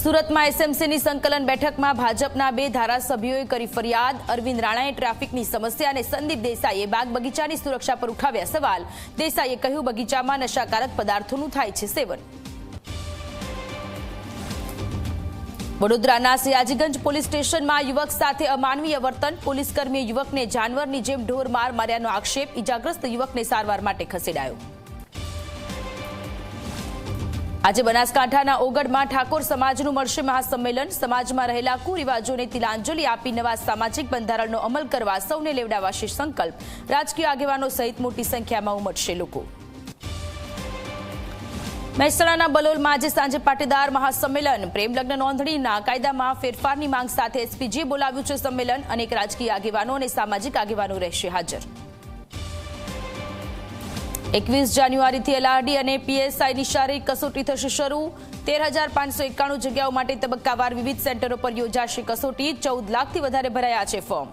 સુરતમાં એસએમસીની સંકલન બેઠકમાં ભાજપના 2 ધારાસભ્યોએ કરી ફરિયાદ। અરવિંદ રાણાએ ટ્રાફિકની સમસ્યા અને સંદીપ દેસાઈએ બાગ બગીચાની સુરક્ષા પર ઉઠાવ્યા સવાલ। દેસાઈએ કહ્યું, બગીચામાં નશાકારક પદાર્થોનું થાય છે સેવન। વડોદરાના સિયાજીગંજ પોલીસ સ્ટેશનમાં યુવક સાથે અમાનવીય વર્તન। પોલીસકર્મીએ યુવકને જાનવરની જેમ ઢોર માર માર્યાનો આક્ષેપ। ઇજાગ્રસ્ત યુવકને સારવાર માટે ખસેડાયો। આજે બનાસકાંઠાના ઓગળમાં ઠાકોર સમાજનું મળશે મહાસંમેલન। સમાજમાં રહેલા કુરિવાજોને તિલાંજલિ આપી નવા સામાજિક બંધારણનો અમલ કરવા સૌને લેવડાવાશે સંકલ્પ। રાજકીય આગેવાનો સહિત મોટી સંખ્યામાં ઉમટશે લોકો। મહેસાણાના બલોલમાં આજે સાંજે પાટીદાર મહાસંમેલન। પ્રેમલગ્ન નોંધણીના કાયદામાં ફેરફારની માંગ સાથે એસપીજીએ બોલાવ્યું છે સંમેલન। અનેક રાજકીય આગેવાનો અને સામાજિક આગેવાનો રહેશે હાજર। 21 જાન્યુઆરીથી એલઆરડી અને પીએસઆઈની શારીરિક કસોટી થશે શરૂ। 13,591 જગ્યાઓ માટે તબક્કાવાર વિવિધ સેન્ટરો પર યોજાશે કસોટી। 14 લાખથી વધારે ભરાયા છે ફોર્મ।